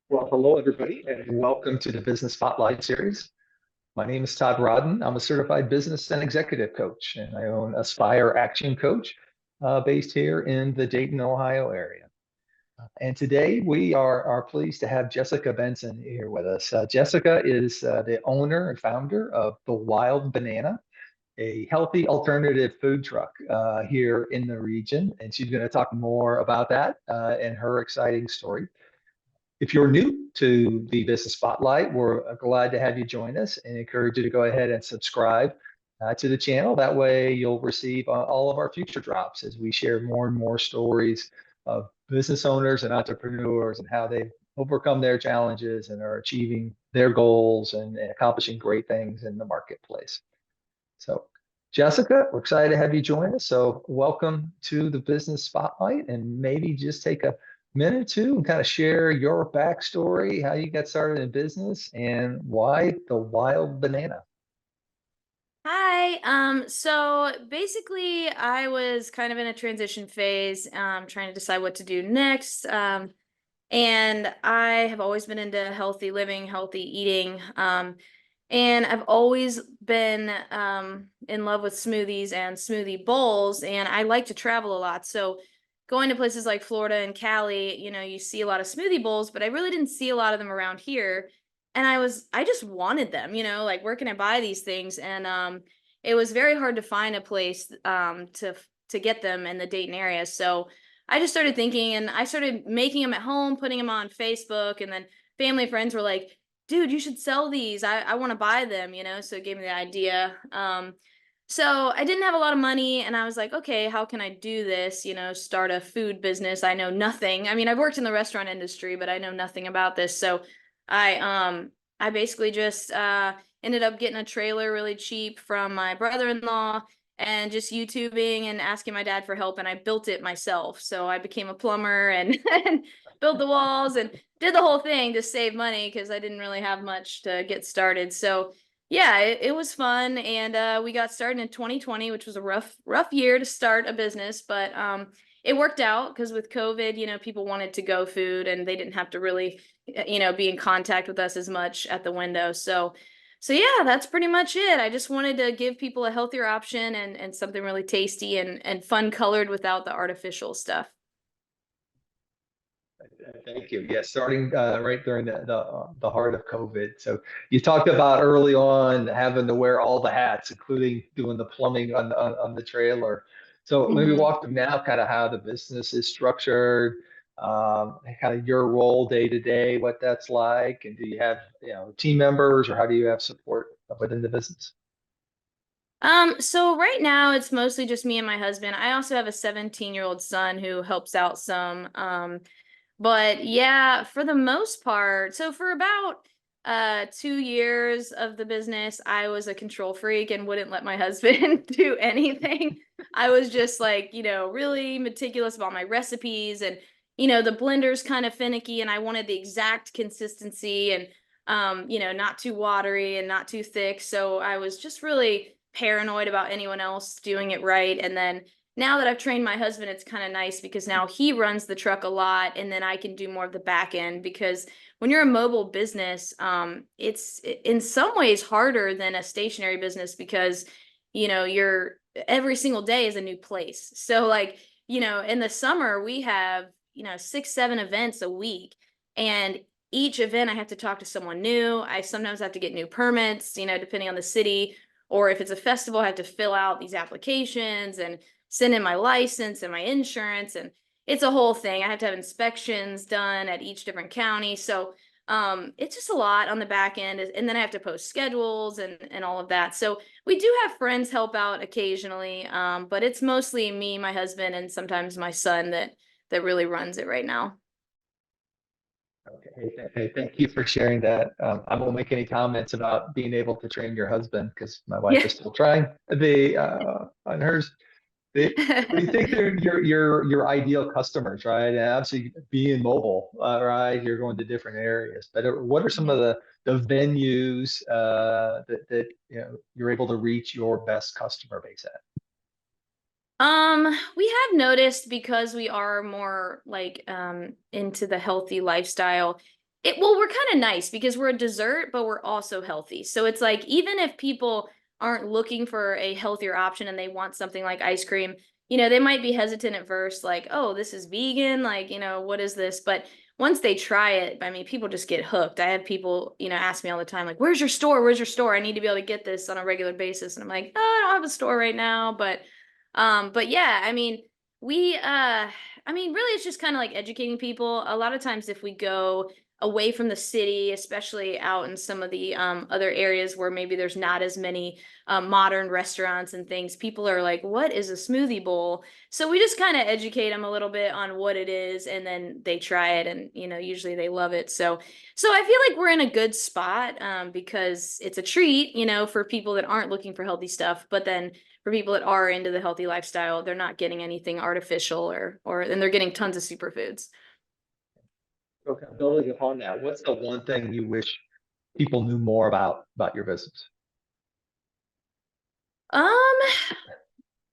Well, hello, everybody, and welcome to the Business Spotlight series. My name is Todd Rodden. I'm a certified business and executive coach, and I own Aspire Action Coach based here in the Dayton, Ohio area. And today we are pleased to have Jessica Benson here with us. Jessica is the owner and founder of The Wild Banana, a healthy alternative food truck here in the region. And she's going to talk more about that and her exciting story. If you're new to the Business Spotlight, we're glad to have you join us and encourage you to go ahead and subscribe to the channel. That way, you'll receive all of our future drops as we share more and more stories of business owners and entrepreneurs and how they've overcome their challenges and are achieving their goals and accomplishing great things in the marketplace. So, Jessica, we're excited to have you join us. So, welcome to the Business Spotlight, and maybe just take a minute or two and kind of share your backstory, how you got started in business, and why the wild banana. Hi. So basically I was kind of in a transition phase, trying to decide what to do next. And I have always been into healthy living, healthy eating. And I've always been in love with smoothies and smoothie bowls, and I like to travel a lot. So going to places like Florida and Cali, you see a lot of smoothie bowls, but I really didn't see a lot of them around here. And I just wanted them, like where can I buy these things? And it was very hard to find a place to get them in the Dayton area. So I just started thinking, and I started making them at home, putting them on Facebook, and then family and friends were like, dude, you should sell these. I want to buy them, so it gave me the idea. So I didn't have a lot of money, and I was like, okay, how can I do this? Start a food business. I know nothing. I mean, I've worked in the restaurant industry, but I know nothing about this. So I basically just ended up getting a trailer really cheap from my brother-in-law and just YouTubing and asking my dad for help, and I built it myself. So I became a plumber and, and built the walls and did the whole thing to save money because I didn't really have much to get started. So yeah, it was fun, and we got started in 2020, which was a rough year to start a business, but it worked out because with COVID, people wanted to go food and they didn't have to really, be in contact with us as much at the window. So yeah, that's pretty much it. I just wanted to give people a healthier option and something really tasty and fun colored without the artificial stuff. Thank you. Yeah, starting right during the heart of COVID. So you talked about early on having to wear all the hats, including doing the plumbing on the trailer. So maybe Mhm. walk through now kind of how the business is structured, kind of your role day to day, what that's like, and do you have team members or how do you have support within the business? So right now it's mostly just me and my husband. I also have a 17-year-old son who helps out some. But yeah, for the most part, so for about 2 years of the business, I was a control freak and wouldn't let my husband do anything. I was just like, really meticulous about my recipes, and the blender's kind of finicky, and I wanted the exact consistency, and not too watery and not too thick. So I was just really paranoid about anyone else doing it right. And then now that I've trained my husband, it's kind of nice because now he runs the truck a lot, and then I can do more of the back end. Because when you're a mobile business, it's in some ways harder than a stationary business because, you're every single day is a new place. So like, in the summer we have, 6, 7 events a week, and each event I have to talk to someone new. I sometimes have to get new permits, depending on the city, or if it's a festival, I have to fill out these applications and send in my license and my insurance, and it's a whole thing. I have to have inspections done at each different county. So it's just a lot on the back end, and then I have to post schedules and all of that. So we do have friends help out occasionally, but it's mostly me, my husband, and sometimes my son that really runs it right now. Okay. Hey, thank you for sharing that. I won't make any comments about being able to train your husband because my wife Yeah. is still trying on hers. But you think they're your ideal customers, right? And obviously, being mobile, right? You're going to different areas. But what are some of the venues that you're able to reach your best customer base at? We have noticed because we are more like into the healthy lifestyle. Well, we're kind of nice because we're a dessert, but we're also healthy. So it's like even if people aren't looking for a healthier option and they want something like ice cream, they might be hesitant at first, like, oh, this is vegan, like, what is this? But once they try it, I mean, people just get hooked. I have people, ask me all the time, like, where's your store? Where's your store? I need to be able to get this on a regular basis. And I'm like, oh, I don't have a store right now. But yeah, I mean, really it's just kind of like educating people. A lot of times if we go away from the city, especially out in some of the other areas where maybe there's not as many modern restaurants and things. People are like, what is a smoothie bowl? So we just kind of educate them a little bit on what it is, and then they try it, and usually they love it. So I feel like we're in a good spot because it's a treat, for people that aren't looking for healthy stuff, but then for people that are into the healthy lifestyle, they're not getting anything artificial or and they're getting tons of superfoods. Okay, building upon that, what's the one thing you wish people knew more about your business? Um,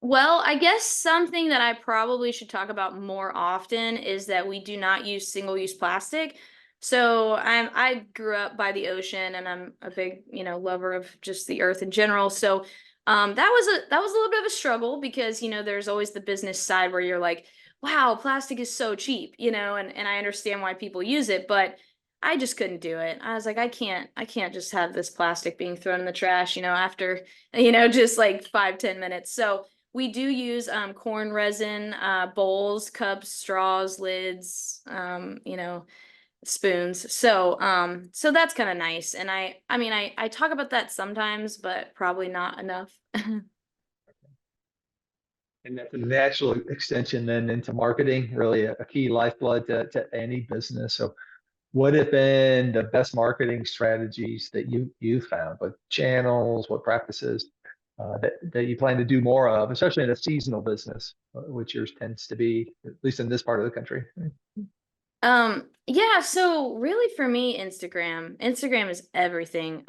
well, I guess something that I probably should talk about more often is that we do not use single-use plastic. So I grew up by the ocean, and I'm a big, lover of just the earth in general. So that was a little bit of a struggle because, there's always the business side where you're like, wow, plastic is so cheap, and I understand why people use it, but I just couldn't do it. I was like, I can't just have this plastic being thrown in the trash, after, just like 5, 10 minutes. So we do use corn resin, bowls, cups, straws, lids, spoons. So that's kind of nice. And I talk about that sometimes, but probably not enough. And that's a natural extension then into marketing, really a key lifeblood to any business. So what have been the best marketing strategies that you found? What channels, what practices that you plan to do more of, especially in a seasonal business, which yours tends to be, at least in this part of the country? Yeah, so really for me, Instagram. Instagram is everything.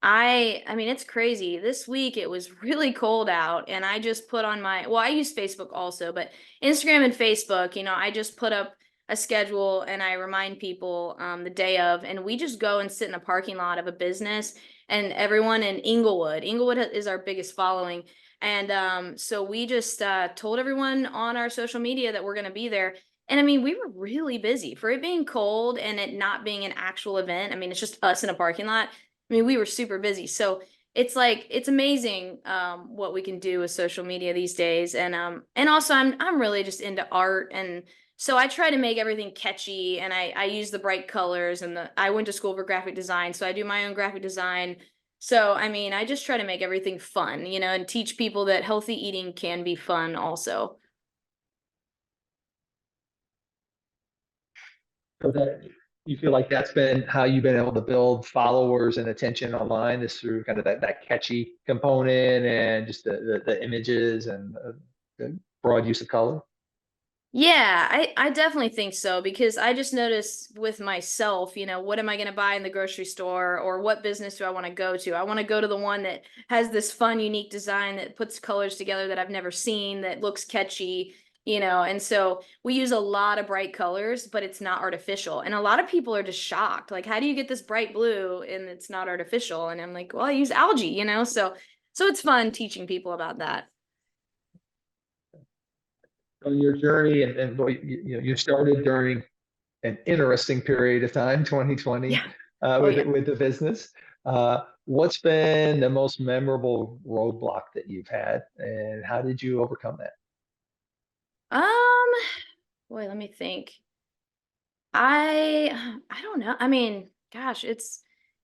I mean, it's crazy. This week it was really cold out, and I just put on well, I use Facebook also, but Instagram and Facebook, I just put up a schedule and I remind people the day of, and we just go and sit in a parking lot of a business, and everyone in Inglewood. Inglewood is our biggest following. And so we just told everyone on our social media that we're going to be there. And I mean, we were really busy for it being cold and it not being an actual event. I mean, it's just us in a parking lot. I mean, we were super busy. So it's like it's amazing what we can do with social media these days. And also I'm really just into art, and so I try to make everything catchy, and I use the bright colors, and I went to school for graphic design, so I do my own graphic design. So I mean, I just try to make everything fun, and teach people that healthy eating can be fun also. So that you feel like that's been how you've been able to build followers and attention online is through kind of that catchy component and just the images and the broad use of color. Yeah, I definitely think so because I just noticed with myself, what am I going to buy in the grocery store, or what business do I want to go to? I want to go to the one that has this fun, unique design that puts colors together that I've never seen, that looks catchy, and so we use a lot of bright colors, but it's not artificial. And a lot of people are just shocked. Like, how do you get this bright blue and it's not artificial? And I'm like, well, I use algae, so it's fun teaching people about that. On your journey and boy, you started during an interesting period of time, 2020, Yeah. Oh yeah. with the business. What's been the most memorable roadblock that you've had, and how did you overcome that? Um, Boy, let me think. I don't know. I mean, gosh, it's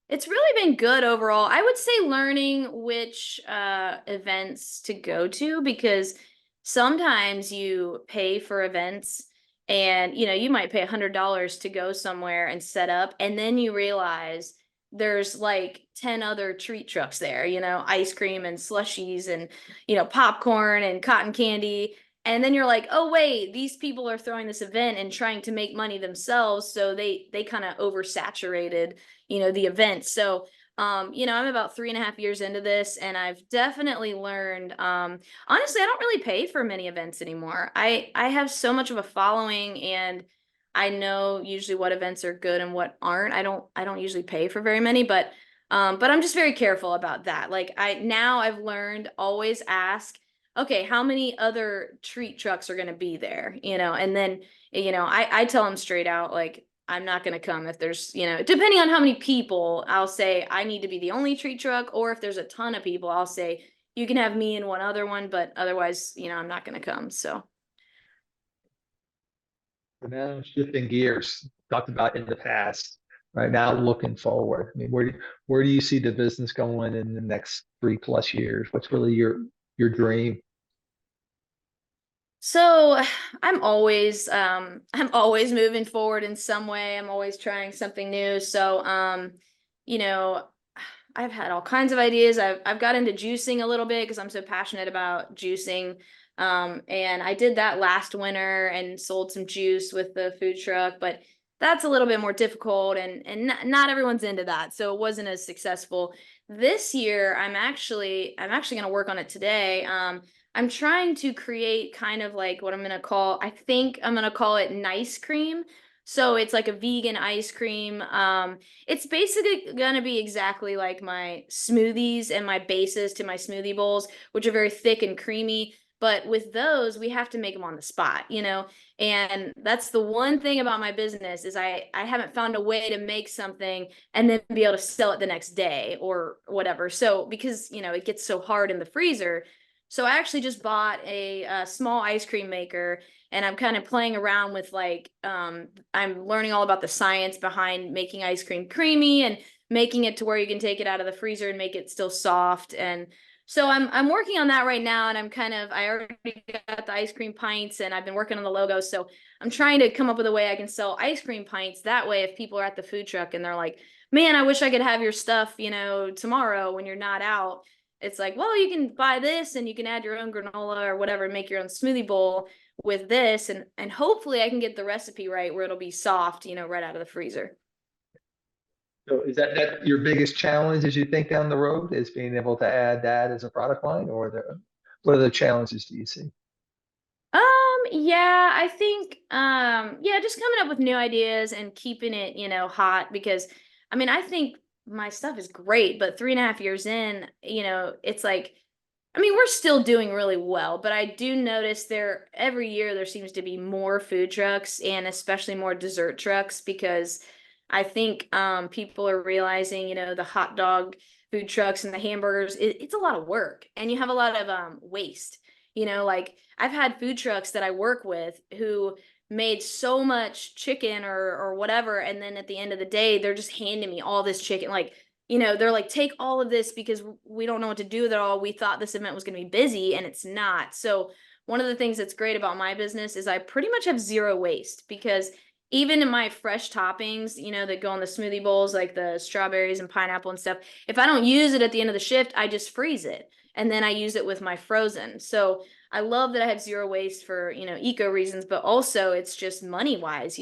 really been good overall. I would say learning which events to go to, because sometimes you pay for events, and you might pay $100 to go somewhere and set up, and then you realize there's like 10 other treat trucks there, ice cream and slushies and popcorn and cotton candy. And then you're like, oh wait, these people are throwing this event and trying to make money themselves, so they kind of oversaturated the event. So I'm about 3.5 years into this, and I've definitely learned, honestly, I don't really pay for many events anymore. I have so much of a following, and I know usually what events are good and what aren't. I don't usually pay for very many, but I'm just very careful about that. Like I've learned always ask, okay, how many other treat trucks are going to be there, and then, I tell them straight out, like, I'm not going to come if there's, depending on how many people, I'll say I need to be the only treat truck, or if there's a ton of people, I'll say you can have me and one other one, but otherwise, I'm not going to come. So. So now shifting gears, talked about in the past, right now looking forward. I mean, where do you see the business going in the next 3+ years? What's really your dream? So I'm always moving forward in some way. I'm always trying something new. So you know, I've had all kinds of ideas. I've got into juicing a little bit because I'm so passionate about juicing. And I did that last winter and sold some juice with the food truck, but that's a little bit more difficult, and not everyone's into that. So it wasn't as successful. This year I'm actually going to work on it today. I'm trying to create kind of like what I think I'm going to call it nice cream. So it's like a vegan ice cream. It's basically going to be exactly like my smoothies and my bases to my smoothie bowls, which are very thick and creamy. But with those, we have to make them on the spot. And that's the one thing about my business is I haven't found a way to make something and then be able to sell it the next day or whatever. So because, it gets so hard in the freezer. So I actually just bought a small ice cream maker, and I'm kind of playing around with like I'm learning all about the science behind making ice cream creamy and making it to where you can take it out of the freezer and make it still soft. And so I'm working on that right now, and I already got the ice cream pints, and I've been working on the logo. So I'm trying to come up with a way I can sell ice cream pints. That way, if people are at the food truck and they're like, "Man, I wish I could have your stuff, tomorrow when you're not out." It's like, well, you can buy this and you can add your own granola or whatever and make your own smoothie bowl with this, and hopefully I can get the recipe right where it'll be soft, right out of the freezer. So is that your biggest challenge as you think down the road is being able to add that as a product line, or what other challenges do you see? Yeah, I think yeah, just coming up with new ideas and keeping it, hot, because I think my stuff is great, but 3.5 years in, it's like, we're still doing really well, but I do notice every year there seems to be more food trucks and especially more dessert trucks, because I think people are realizing, the hot dog food trucks and the hamburgers, it's a lot of work, and you have a lot of waste. Like I've had food trucks that I work with who made so much chicken or whatever, and then at the end of the day, they're just handing me all this chicken. Like, they're like, take all of this because we don't know what to do with it all. We thought this event was going to be busy, and it's not. So one of the things that's great about my business is I pretty much have zero waste, because even in my fresh toppings, that go on the smoothie bowls, like the strawberries and pineapple and stuff, if I don't use it at the end of the shift, I just freeze it. And then I use it with my frozen. So I love that I have zero waste for, eco reasons, but also it's just money wise.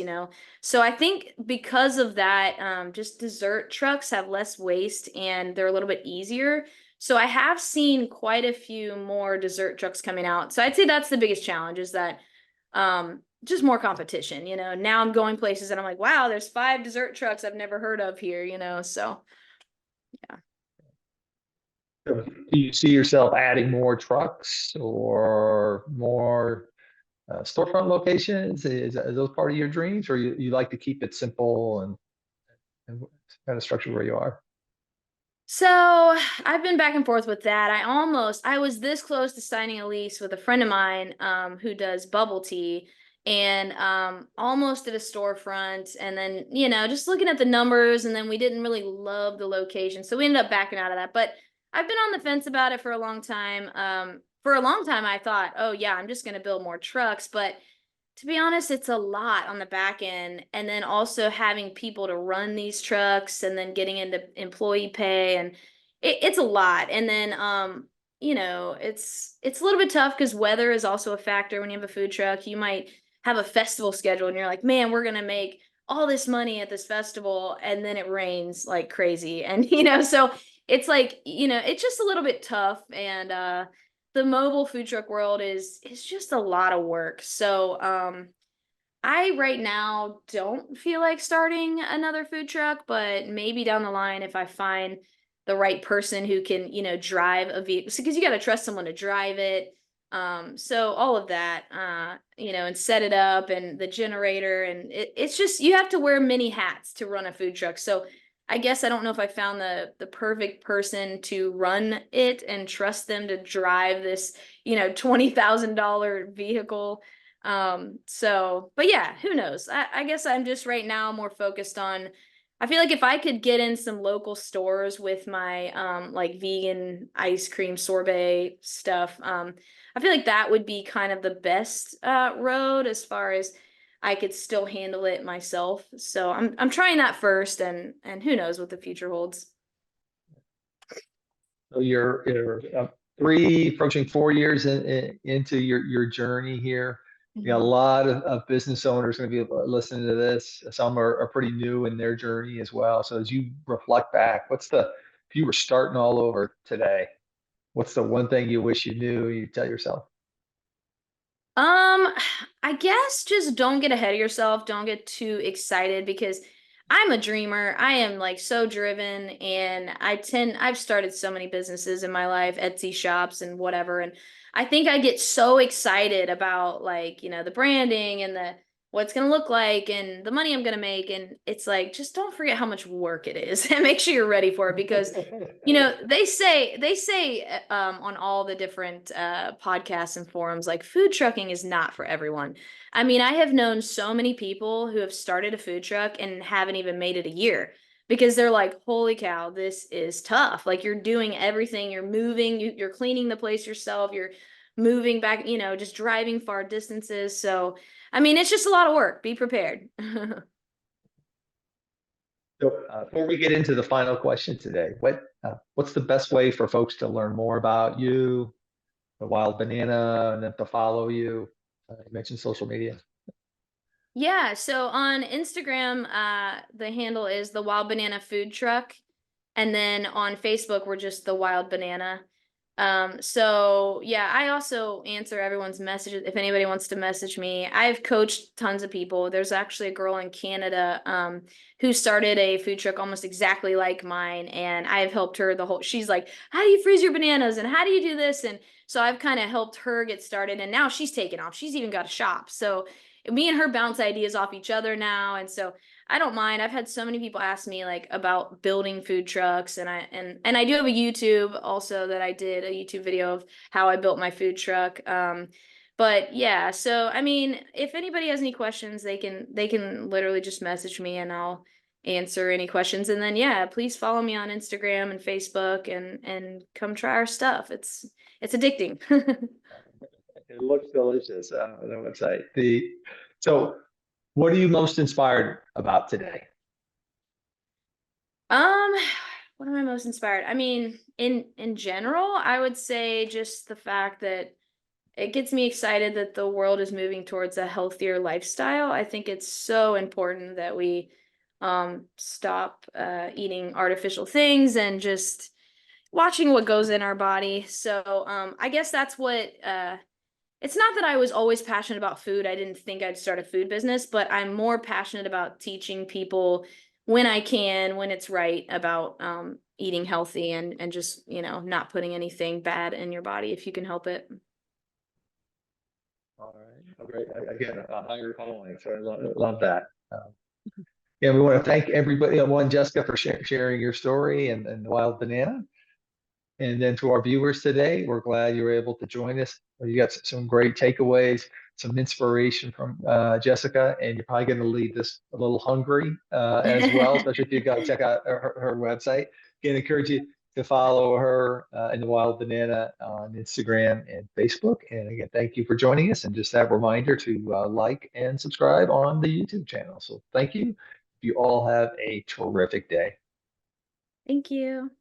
So I think because of that, just dessert trucks have less waste and they're a little bit easier. So I have seen quite a few more dessert trucks coming out. So I'd say that's the biggest challenge, is that just more competition. Now I'm going places and I'm like, wow, there's 5 dessert trucks I've never heard of here. So yeah. So do you see yourself adding more trucks or more storefront locations? Is those part of your dreams, or you like to keep it simple and kind of structure where you are? So I've been back and forth with that. I was this close to signing a lease with a friend of mine who does bubble tea, and almost at a storefront, and then, just looking at the numbers, and then we didn't really love the location. So we ended up backing out of that. But I've been on the fence about it for a long time. For a long time I thought, oh yeah, I'm just going to build more trucks, but to be honest, it's a lot on the back end. And then also having people to run these trucks and then getting into employee pay, and it's a lot. And then it's a little bit tough because weather is also a factor when you have a food truck. You might have a festival schedule and you're like, man, we're gonna make all this money at this festival, and then it rains like crazy. And so it's like, it's just a little bit tough. And the mobile food truck world is just a lot of work. So I right now don't feel like starting another food truck, but maybe down the line if I find the right person who can, drive a vehicle, because you got to trust someone to drive it. So all of that, and set it up and the generator, and it's just you have to wear many hats to run a food truck. So I guess I don't know if I found the perfect person to run it and trust them to drive this, $20,000 vehicle. But yeah, who knows? I guess I'm just right now more focused on, I feel like if I could get in some local stores with my like vegan ice cream sorbet stuff, I feel like that would be kind of the best road as far as I could still handle it myself. So I'm trying that first, and who knows what the future holds. So you're 3 approaching 4 years into your journey here. You got a Mhm. lot of business owners going to be listening to this. Some are pretty new in their journey as well. So as you reflect back, if you were starting all over today, what's the one thing you wish you knew you tell yourself? Um, I guess just don't get ahead of yourself. Don't get too excited because I'm a dreamer. I am like so driven, and I've started so many businesses in my life, Etsy shops and whatever. And I think I get so excited about like, the branding and the what's going to look like and the money I'm going to make. And it's like, just don't forget how much work it is and make sure you're ready for it because they say on all the different podcasts and forums, like food trucking is not for everyone. I mean, I have known so many people who have started a food truck and haven't even made it a year because they're like, holy cow, this is tough. Like you're doing everything, you're moving, you're cleaning the place yourself, you're moving back, just driving far distances. So, I mean, it's just a lot of work. Be prepared. So before we get into the final question today, what's the best way for folks to learn more about you, the Wild Banana, and then to follow you? You mentioned social media. Yeah, so on Instagram, the handle is the Wild Banana Food Truck. And then on Facebook, we're just the Wild Banana. So yeah, I also answer everyone's messages if anybody wants to message me. I've coached tons of people. There's actually a girl in Canada who started a food truck almost exactly like mine, and I've helped her the whole. She's like, "How do you freeze your bananas? And how do you do this?" And so I've kind of helped her get started, and now she's taken off. She's even got a shop. So me and her bounce ideas off each other now, and so I don't mind. I've had so many people ask me like about building food trucks, and I do have a YouTube also that I did a YouTube video of how I built my food truck. But yeah, so I mean, if anybody has any questions, they can literally just message me and I'll answer any questions. And then yeah, please follow me on Instagram and Facebook and come try our stuff. It's addicting. It looks delicious on the website. So what are you most inspired about today? Um, what am I most inspired? I mean, in general, I would say just the fact that it gets me excited that the world is moving towards a healthier lifestyle. I think it's so important that we stop eating artificial things and just watching what goes in our body. So I guess that's what it's not that I was always passionate about food. I didn't think I'd start a food business, but I'm more passionate about teaching people when I can, when it's right, about eating healthy and just, not putting anything bad in your body if you can help it. All right. Oh, great. Again, a higher following. So I love that. Yeah, we want to thank everybody. One, Jessica, for sharing your story and the Wild Banana. And then to our viewers today, we're glad you were able to join us. You got some great takeaways, some inspiration from Jessica, and you're probably going to leave this a little hungry as well, especially if you go check out her website. Again, encourage you to follow her in the Wild Banana on Instagram and Facebook. And again, thank you for joining us. And just that reminder to like and subscribe on the YouTube channel. So thank you. You all have a terrific day. Thank you.